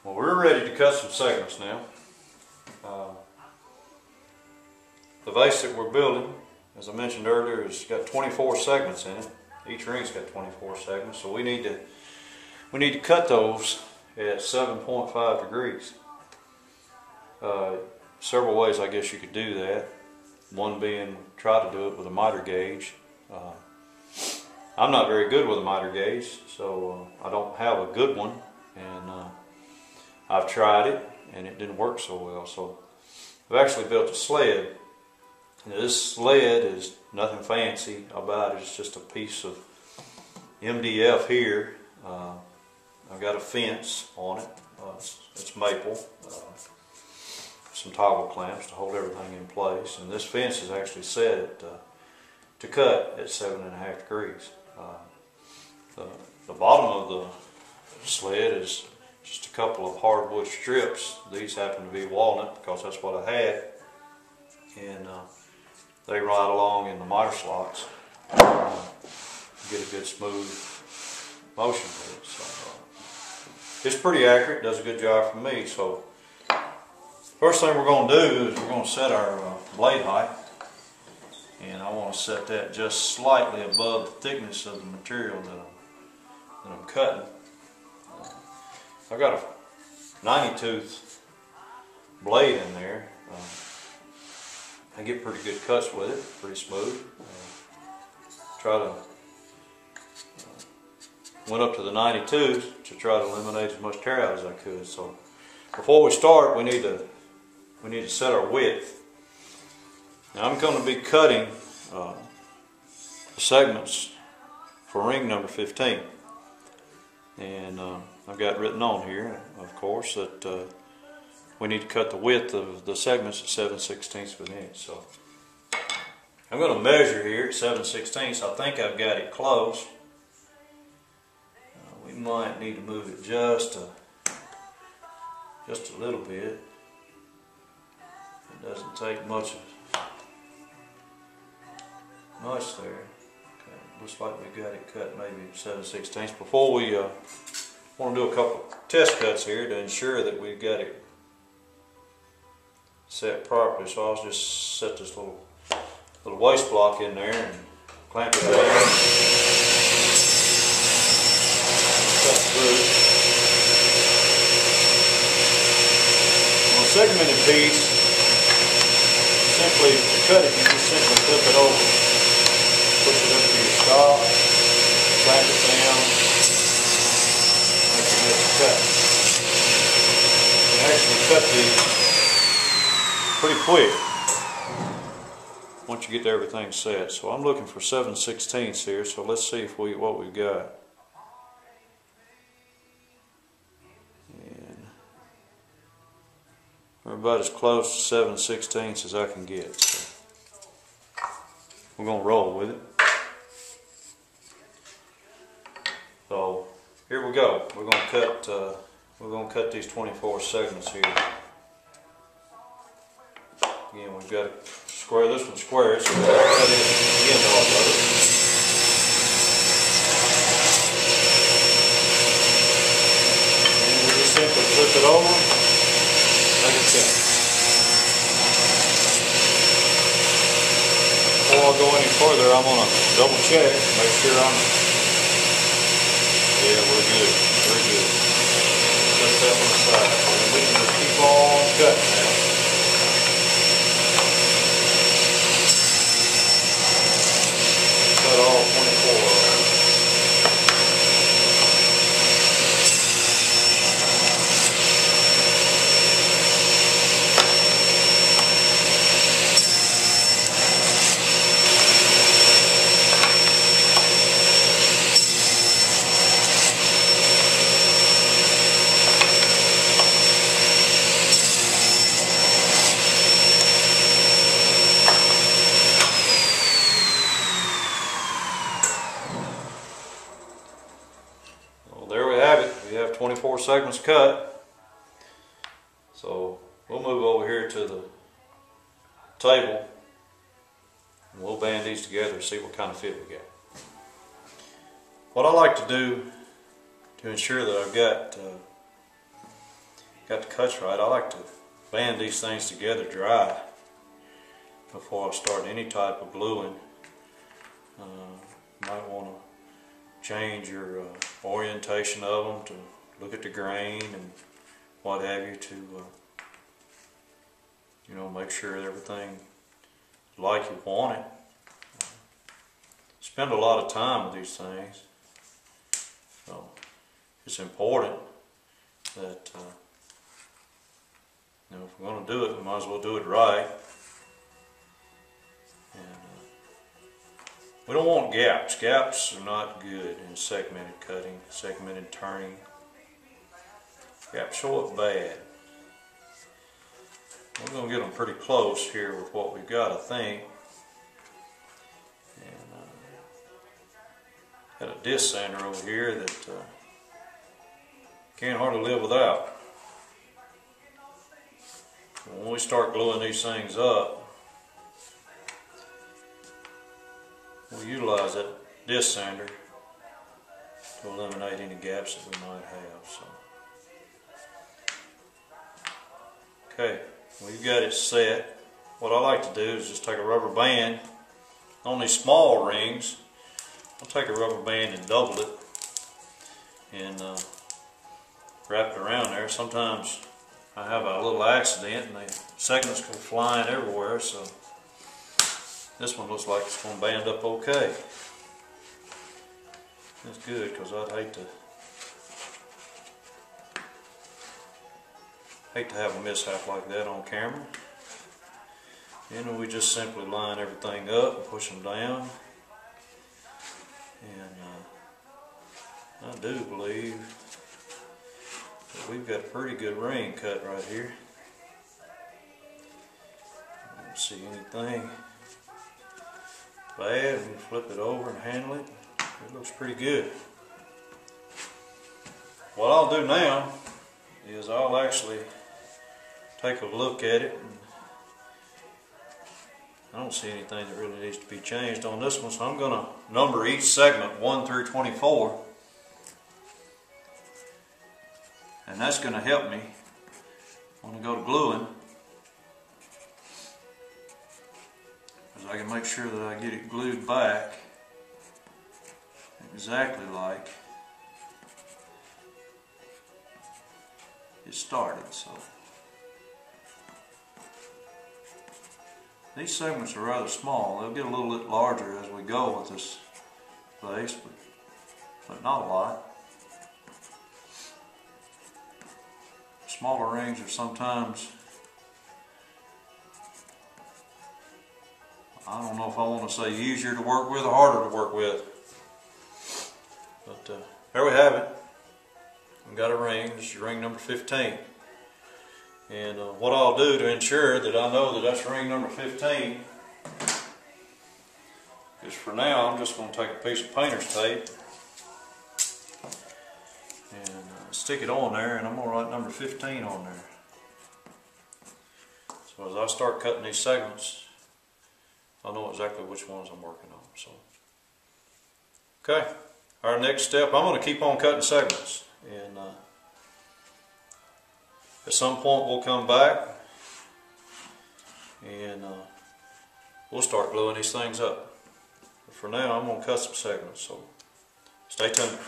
Well, we're ready to cut some segments now. The vase that we're building, as I mentioned earlier, has got 24 segments in it. Each ring's got 24 segments, so we need to cut those at 7.5 degrees. Several ways I guess you could do that. One being try to do it with a miter gauge. I'm not very good with a miter gauge, so I don't have a good one, and I've tried it and it didn't work so well. So I've actually built a sled. Now, this sled is nothing fancy about it. It's just a piece of MDF here. I've got a fence on it. It's maple. Some toggle clamps to hold everything in place, and this fence is actually set to cut at 7.5 degrees. The bottom of the sled is just a couple of hardwood strips. These happen to be walnut because that's what I had, and they ride along in the miter slots. Get a good smooth motion with it. So it's pretty accurate. Does a good job for me. So first thing we're going to do is we're going to set our blade height, and I want to set that just slightly above the thickness of the material that I'm cutting. I've got a 90-tooth blade in there. I get pretty good cuts with it, pretty smooth. Try to went up to the 92 to try to eliminate as much tear out as I could. So before we start, we need to set our width. Now I'm going to be cutting the segments for ring number 15, and I've got written on here, of course, that we need to cut the width of the segments at 7/16 of an inch. So I'm going to measure here at 7/16. I think I've got it close. We might need to move it just a little bit. It doesn't take much there. Okay, looks like we got it cut maybe 7/16. Before we want to do a couple test cuts here to ensure that we've got it set properly. So I'll just set this little waste block in there and clamp it down. Cut through. On a segmented piece, simply to cut it, you just simply flip it over, push it up to your stop, clamp it down, make your next cut. You can actually cut these pretty quick once you get everything set. So I'm looking for 7/16 here, so let's see what we've got. And we're about as close to 7/16 as I can get. So we're going to roll with it. So here we go. We're going to cut these 24 segments here. Again, we've got to square this one square, so we've got to cut it again off of it. And we just simply flip it over, make it cut. Before I go any further, I'm going to double check, make sure yeah, we're good, very good. Set that one aside, and we can just keep on cutting now. All 24. There we have it. We have 24 segments cut. So we'll move over here to the table and we'll band these together and see what kind of fit we got. What I like to do to ensure that I've got got the cuts right, I like to band these things together dry before I start any type of gluing. You might want to change your orientation of them to look at the grain and what have you to you know, make sure everything is like you want it. Spend a lot of time with these things, so it's important that you know, if we're going to do it, we might as well do it right. And we don't want gaps. Gaps are not good in segmented cutting, segmented turning. Gaps show up bad. We're going to get them pretty close here with what we've got, I think. And got a disc sander over here that can't hardly live without. When we start gluing these things up, we'll utilize that disc sander to eliminate any gaps that we might have. So, okay, we've got it set. What I like to do is just take a rubber band on these small rings. I'll take a rubber band and double it and wrap it around there. Sometimes I have a little accident and the segments go flying everywhere, so this one looks like it's going to band up okay. That's good, because I'd hate to have a mishap like that on camera. And we just simply line everything up and push them down. And I do believe that we've got a pretty good ring cut right here. I don't see anything bad. We flip it over and handle it. It looks pretty good. What I'll do now is I'll actually take a look at it. I don't see anything that really needs to be changed on this one, so I'm going to number each segment 1 through 24. And that's going to help me when I go to gluing, because I can make sure that I get it glued back exactly like it started. So these segments are rather small. They'll get a little bit larger as we go with this vase, but not a lot. Smaller rings are sometimes, I don't know if I want to say easier to work with or harder to work with. But there we have it. We've got a ring. This is ring number 15. And what I'll do to ensure that I know that that's ring number 15 is, for now, I'm just going to take a piece of painter's tape and stick it on there, and I'm going to write number 15 on there. So as I start cutting these segments, I'll know exactly which ones I'm working on. So, okay, our next step, I'm going to keep on cutting segments, and at some point we'll come back and we'll start gluing these things up. But for now, I'm going to cut some segments, so stay tuned.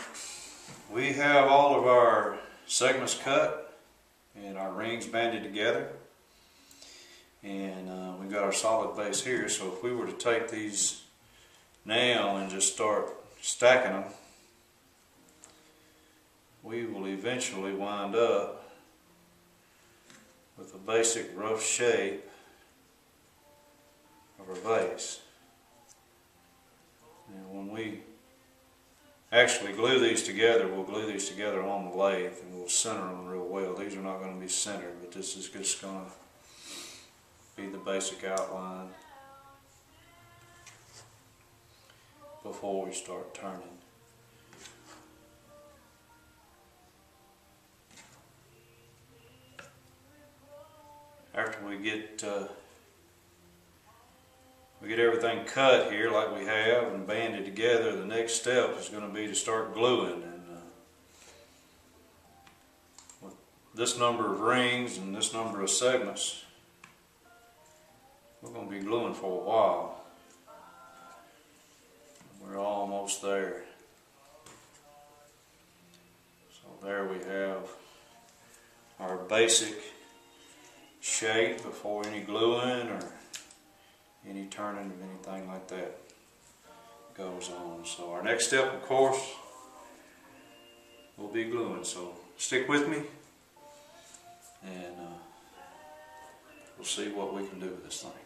We have all of our segments cut and our rings banded together, and we've got our solid base here. So if we were to take these now and just start stacking them, we will eventually wind up with a basic rough shape of our vase. And when we actually glue these together, we'll glue these together on the lathe and we'll center them real well. These are not going to be centered, but this is just going to be the basic outline before we start turning. After we get everything cut here like we have and banded together, the next step is going to be to start gluing. And this number of rings and this number of segments, we're going to be gluing for a while. We're almost there. So there we have our basic shape before any gluing or any turning of anything like that goes on. So our next step, of course, will be gluing. So stick with me and we'll see what we can do with this thing.